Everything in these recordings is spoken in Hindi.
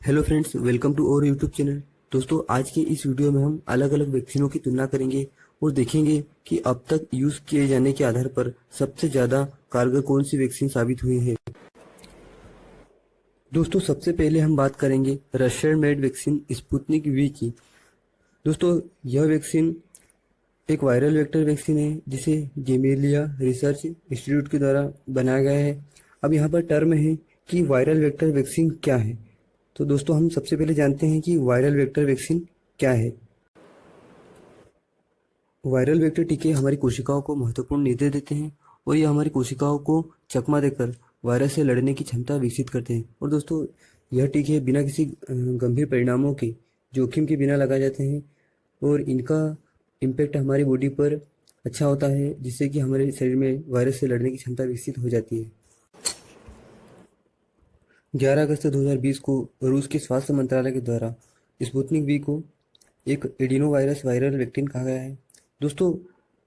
हेलो फ्रेंड्स, वेलकम टू और यूट्यूब चैनल। दोस्तों, आज के इस वीडियो में हम अलग अलग वैक्सीनों की तुलना करेंगे और देखेंगे कि अब तक यूज़ किए जाने के आधार पर सबसे ज़्यादा कारगर कौन सी वैक्सीन साबित हुई है। दोस्तों, सबसे पहले हम बात करेंगे Russian made vaccine Sputnik V की। दोस्तों, यह वैक्सीन एक वायरल वेक्टर वैक्सीन है जिसे गेमेलिया रिसर्च इंस्टीट्यूट के द्वारा बनाया गया है। अब यहाँ पर टर्म है कि वायरल वेक्टर वैक्सीन क्या है। तो दोस्तों, हम सबसे पहले जानते हैं कि वायरल वेक्टर वैक्सीन क्या है। वायरल वेक्टर टीके हमारी कोशिकाओं को महत्वपूर्ण निर्देश देते हैं और ये हमारी कोशिकाओं को चकमा देकर वायरस से लड़ने की क्षमता विकसित करते हैं। और दोस्तों, यह टीके बिना किसी गंभीर परिणामों के, जोखिम के बिना लगाए जाते हैं और इनका इम्पैक्ट हमारी बॉडी पर अच्छा होता है, जिससे कि हमारे शरीर में वायरस से लड़ने की क्षमता विकसित हो जाती है। 11 अगस्त 2020 को रूस के स्वास्थ्य मंत्रालय के द्वारा स्पुतनिक वी को एक एडिनो वायरस वायरल वैक्सीन कहा गया है। दोस्तों,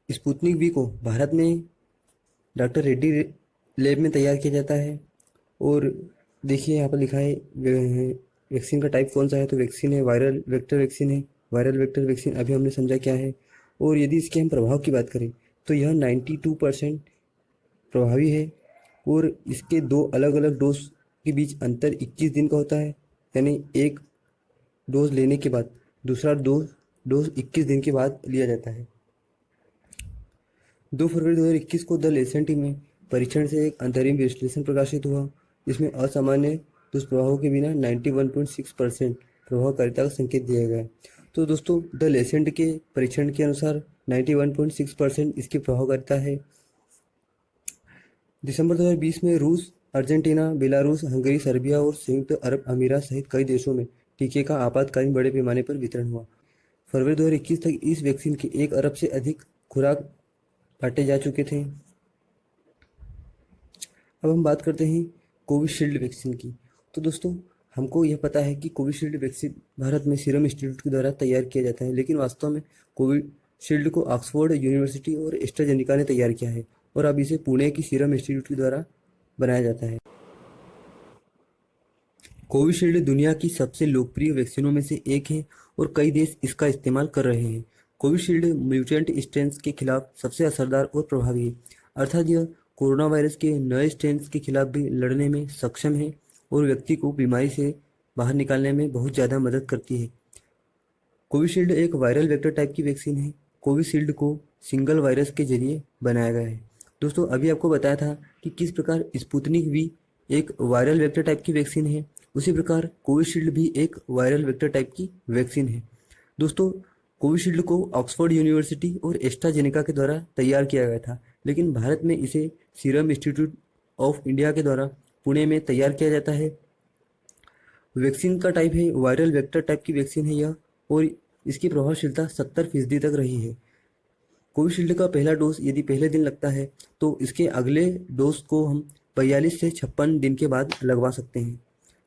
स्पुतनिक वी को भारत में डॉक्टर रेड्डी लैब में तैयार किया जाता है। और देखिए, यहाँ पर लिखा है वैक्सीन का टाइप कौन सा है। तो वैक्सीन है वायरल वेक्टर वैक्सीन है। वायरल वेक्टर वैक्सीन अभी हमने समझा क्या है। और यदि इसके हम प्रभाव की बात करें तो यह 92% प्रभावी है और इसके दो अलग अलग डोज के बीच अंतर 21 दिन का होता है। यानी एक डोज लेने के बाद दूसरा डोज 21 दिन के बाद लिया जाता है। 2 फरवरी 2021 को द लेसेंट में परीक्षण से एक अंतरिम विश्लेषण प्रकाशित हुआ, जिसमें असामान्य दुष्प्रभावों के बिना 91.6% प्रभावकारिता का संकेत दिया गया। तो दोस्तों, द लेसेंट के परीक्षण के अनुसार 91.6% इसकी प्रभावकारिता है। दिसंबर 2020 में रूस, अर्जेंटीना, बेलारूस, हंगरी, सर्बिया और संयुक्त अरब अमीरात सहित कई देशों में टीके का आपातकालीन बड़े पैमाने पर वितरण हुआ। फरवरी 2021 तक इस वैक्सीन के 1 अरब से अधिक खुराक बांटे जा चुके थे। अब हम बात करते हैं कोविशील्ड वैक्सीन की। तो दोस्तों, हमको यह पता है कि कोविशील्ड वैक्सीन भारत में सीरम इंस्टीट्यूट के द्वारा तैयार किया जाता है, लेकिन वास्तव में कोविशील्ड को ऑक्सफोर्ड यूनिवर्सिटी और एस्ट्राजेनेका ने तैयार किया है और अब इसे पुणे की सीरम इंस्टीट्यूट के द्वारा बनाया जाता है। कोविशील्ड दुनिया की सबसे लोकप्रिय वैक्सीनों में से एक है और कई देश इसका इस्तेमाल कर रहे हैं। कोविशील्ड म्यूटेंट स्ट्रेन्स के खिलाफ सबसे असरदार और प्रभावी है, अर्थात यह कोरोना वायरस के नए स्ट्रेन्स के खिलाफ भी लड़ने में सक्षम है और व्यक्ति को बीमारी से बाहर निकालने में बहुत ज़्यादा मदद करती है। कोविशील्ड एक वायरल वेक्टर टाइप की वैक्सीन है। कोविशील्ड को सिंगल वायरस के जरिए बनाया गया है। दोस्तों, अभी आपको बताया था कि किस प्रकार स्पुतनिक वी एक वायरल वेक्टर टाइप की वैक्सीन है, उसी प्रकार कोविशील्ड भी एक वायरल वेक्टर टाइप की वैक्सीन है। दोस्तों, कोविशील्ड को ऑक्सफोर्ड यूनिवर्सिटी और एस्ट्राजेनेका के द्वारा तैयार किया गया था, लेकिन भारत में इसे सीरम इंस्टीट्यूट ऑफ इंडिया के द्वारा पुणे में तैयार किया जाता है। वैक्सीन का टाइप है वायरल वेक्टर टाइप की वैक्सीन है यह, और इसकी प्रभावशीलता 70% तक रही है। कोविशील्ड का पहला डोज यदि पहले दिन लगता है तो इसके अगले डोज को हम 42 से 56 दिन के बाद लगवा सकते हैं।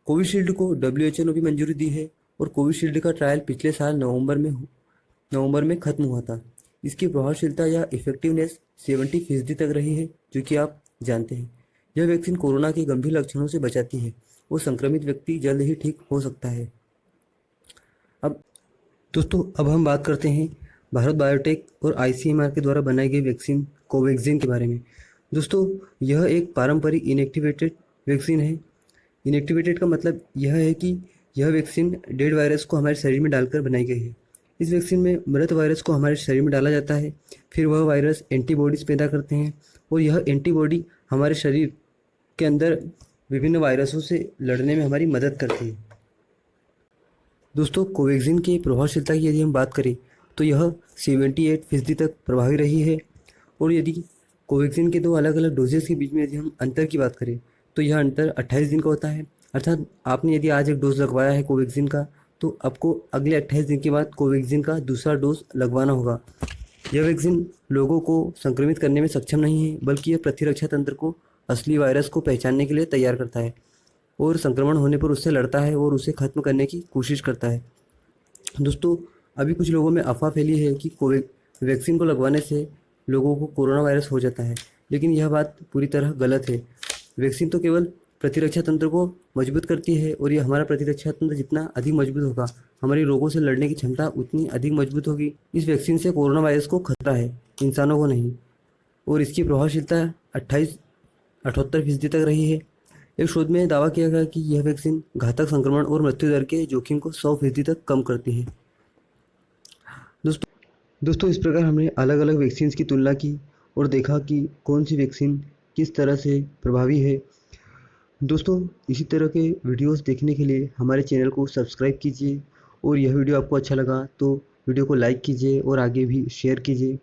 कोविशील्ड को WHO ने भी मंजूरी दी है और कोविशील्ड का ट्रायल पिछले साल नवंबर में खत्म हुआ था। इसकी प्रभावशीलता या इफेक्टिवनेस 70% तक रही है, जो कि आप जानते हैं। यह वैक्सीन कोरोना के गंभीर लक्षणों से बचाती है और संक्रमित व्यक्ति जल्द ही ठीक हो सकता है। अब दोस्तों, अब हम बात करते हैं भारत बायोटेक और ICMR के द्वारा बनाई गई वैक्सीन कोवैक्सीन के बारे में। दोस्तों, यह एक पारंपरिक इनएक्टिवेटेड वैक्सीन है। इनएक्टिवेटेड का मतलब यह है कि यह वैक्सीन डेड वायरस को हमारे शरीर में डालकर बनाई गई है। इस वैक्सीन में मृत वायरस को हमारे शरीर में डाला जाता है, फिर वह वायरस एंटीबॉडीज़ पैदा करते हैं और यह एंटीबॉडी हमारे शरीर के अंदर विभिन्न वायरसों से लड़ने में हमारी मदद करती है। दोस्तों, कोवैक्सीन की प्रभावशीलता की यदि हम बात करें तो यह 78% तक प्रभावी रही है। और यदि कोवैक्सीन के दो अलग अलग डोजेस के बीच में यदि हम अंतर की बात करें तो यह अंतर 28 दिन का होता है। अर्थात आपने यदि आज एक डोज लगवाया है कोवैक्सीन का, तो आपको अगले 28 दिन के बाद कोवैक्सीन का दूसरा डोज लगवाना होगा। यह वैक्सीन लोगों को संक्रमित करने में सक्षम नहीं है, बल्कि यह प्रतिरक्षा तंत्र को असली वायरस को पहचानने के लिए तैयार करता है और संक्रमण होने पर उससे लड़ता है और उसे खत्म करने की कोशिश करता है। दोस्तों, अभी कुछ लोगों में अफवाह फैली है कि वैक्सीन को लगवाने से लोगों को कोरोना वायरस हो जाता है, लेकिन यह बात पूरी तरह गलत है। वैक्सीन तो केवल प्रतिरक्षा तंत्र को मजबूत करती है और ये हमारा प्रतिरक्षा तंत्र जितना अधिक मजबूत होगा, हमारी रोगों से लड़ने की क्षमता उतनी अधिक मजबूत होगी। इस वैक्सीन से कोरोना वायरस को खतरा है, इंसानों को नहीं, और इसकी प्रभावशीलता 78% तक रही है। एक शोध में दावा किया गया कि यह वैक्सीन घातक संक्रमण और मृत्यु दर के जोखिम को 100% तक कम करती है। दोस्तों इस प्रकार हमने अलग अलग वैक्सीन्स की तुलना की और देखा कि कौन सी वैक्सीन किस तरह से प्रभावी है। दोस्तों इसी तरह के वीडियोस देखने के लिए हमारे चैनल को सब्सक्राइब कीजिए और यह वीडियो आपको अच्छा लगा तो वीडियो को लाइक कीजिए और आगे भी शेयर कीजिए।